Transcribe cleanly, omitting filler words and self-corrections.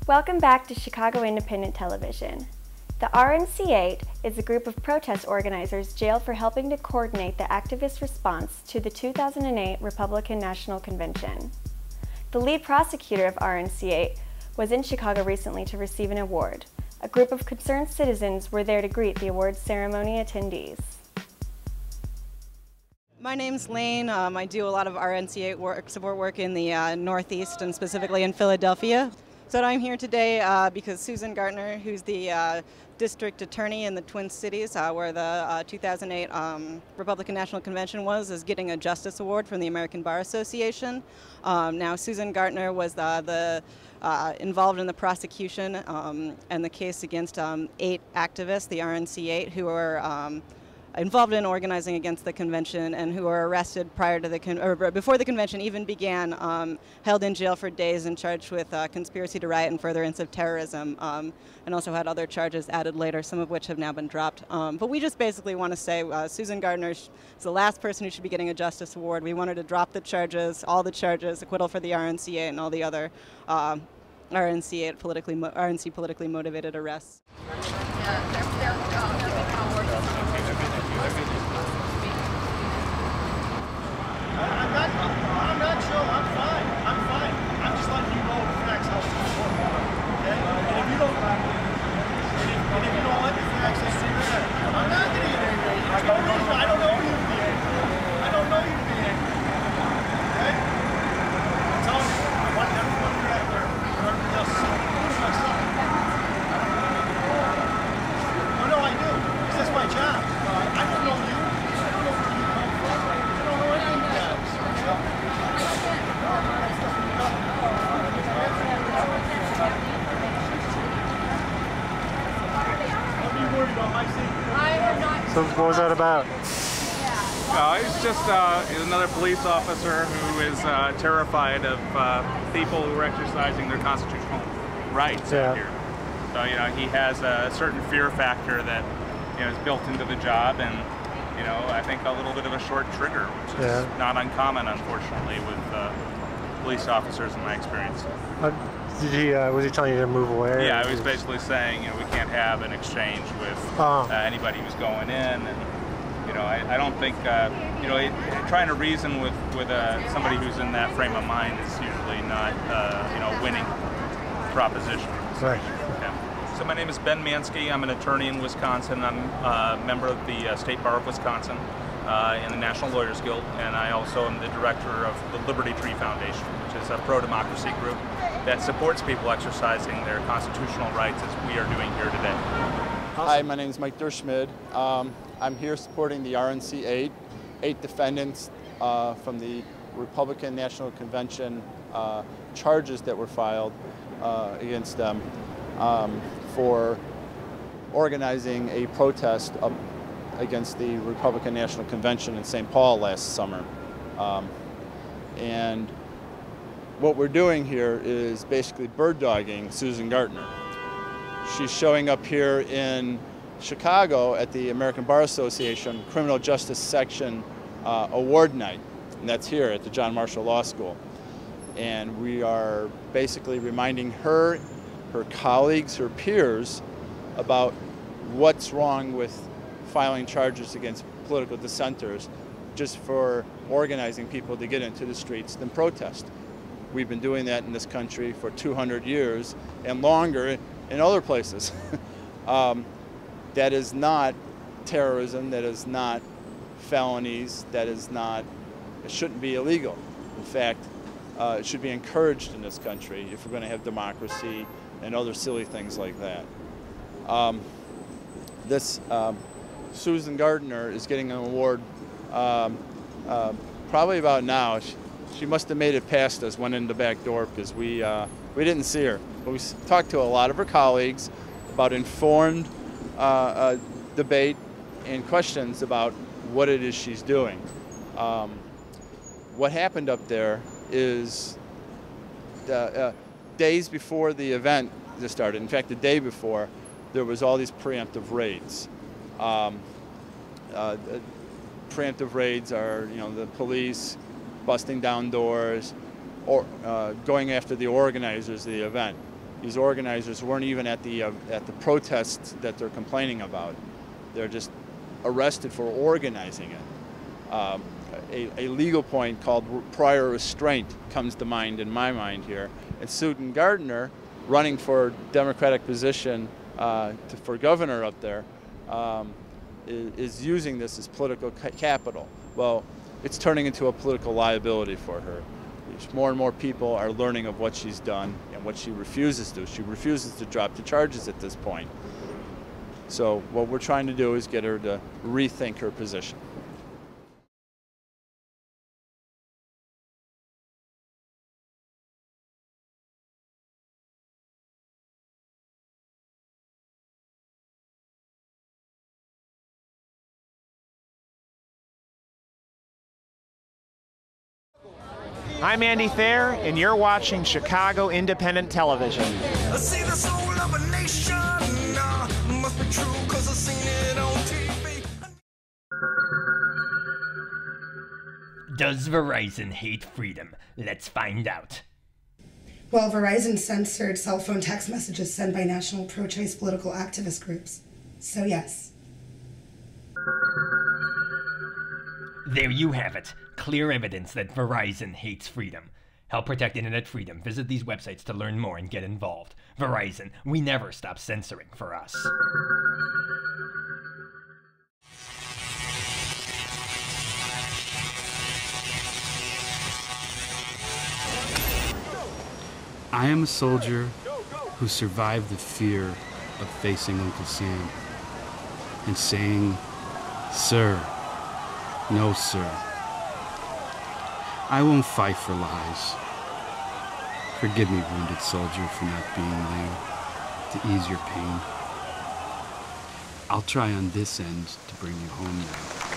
Welcome back to Chicago Independent Television. The RNC Eight is a group of protest organizers jailed for helping to coordinate the activist response to the 2008 Republican National Convention. The lead prosecutor of RNC Eight was in Chicago recently to receive an award. A group of concerned citizens were there to greet the awards ceremony attendees. My name's Lane. I do a lot of RNC Eight support work in the Northeast and specifically in Philadelphia. So I'm here today because Susan Gartner, who's the district attorney in the Twin Cities, where the 2008 Republican National Convention was, is getting a Justice Award from the American Bar Association. Now, Susan Gartner was involved in the prosecution and the case against 8 activists, the RNC Eight, who were involved in organizing against the convention and who were arrested prior to before the convention even began, held in jail for days and charged with conspiracy to riot and furtherance of terrorism, and also had other charges added later, some of which have now been dropped. But we just basically want to say Susan Gartner is the last person who should be getting a Justice Award. We want her to drop the charges, all the charges, acquittal for the RNC Eight and all the other RNC politically motivated arrests. I'm not sure. I'm fine. I'm just letting you know the facts how things work. Okay? And if you don't like the facts, I say that. I'm not going to get angry. There's no reason. I don't know you to be angry. I don't know you to be angry. Okay? I'm telling you, I want everyone to get there. Everybody else is including myself. Oh no, I do. Because that's my job. I don't know you. I don't know where you come from. I don't know any of you guys. So what was that about? He's just another police officer who is terrified of people who are exercising their constitutional rights out here. So he has a certain fear factor that is built into the job, and I think a little bit of a short trigger, which is not uncommon, unfortunately, with police officers in my experience. Was he telling you to move away? Yeah, he was basically saying, we can't have an exchange with anybody who's going in, and I don't think trying to reason with somebody who's in that frame of mind is usually not a winning proposition. Right. Okay. So my name is Ben Mansky. I'm an attorney in Wisconsin. I'm a member of the State Bar of Wisconsin in the National Lawyers Guild, and I also am the director of the Liberty Tree Foundation, which is a pro-democracy group that supports people exercising their constitutional rights as we are doing here today. Hi, my name is Mike Derschmid. I'm here supporting the RNC Eight, 8 defendants from the Republican National Convention charges that were filed against them for organizing a protest against the Republican National Convention in St. Paul last summer. And what we're doing here is basically bird-dogging Susan Gartner. She's showing up here in Chicago at the American Bar Association Criminal Justice Section Award Night, and that's here at the John Marshall Law School. And we are basically reminding her, her colleagues, her peers about what's wrong with filing charges against political dissenters just for organizing people to get into the streets and protest. We've been doing that in this country for 200 years and longer in other places. That is not terrorism, that is not felonies, that is not, it shouldn't be illegal. In fact, it should be encouraged in this country if we're going to have democracy and other silly things like that. Susan Gartner is getting an award probably about now. She must have made it past us, went in the back door, because we didn't see her. But we talked to a lot of her colleagues about informed debate and questions about what it is she's doing. What happened up there is days before the event just started, in fact the day before, there was all these preemptive raids. Preemptive raids are, the police busting down doors or going after the organizers of the event. these organizers weren't even at the protests that they're complaining about. They're just arrested for organizing it. A legal point called prior restraint comes to mind in my mind here. And Susan Gardner, running for Democratic position for governor up there, is using this as political capital. Well, it's turning into a political liability for her. More and more people are learning of what she's done and what she refuses to. She refuses to drop the charges at this point. So what we're trying to do is get her to rethink her position. I'm Andy Thayer, and you're watching Chicago Independent Television. I see the soul of a nation, must be true 'cause I've seen it on TV. Does Verizon hate freedom? Let's find out. Well, Verizon censored cell phone text messages sent by national pro-choice political activist groups. So yes. There you have it. Clear evidence that Verizon hates freedom. Help protect internet freedom. Visit these websites to learn more and get involved. Verizon, we never stop censoring for us. I am a soldier who survived the fear of facing Uncle Sam and saying, "Sir, no, sir. I won't fight for lies. Forgive me, wounded soldier, for not being there to ease your pain. I'll try on this end to bring you home now."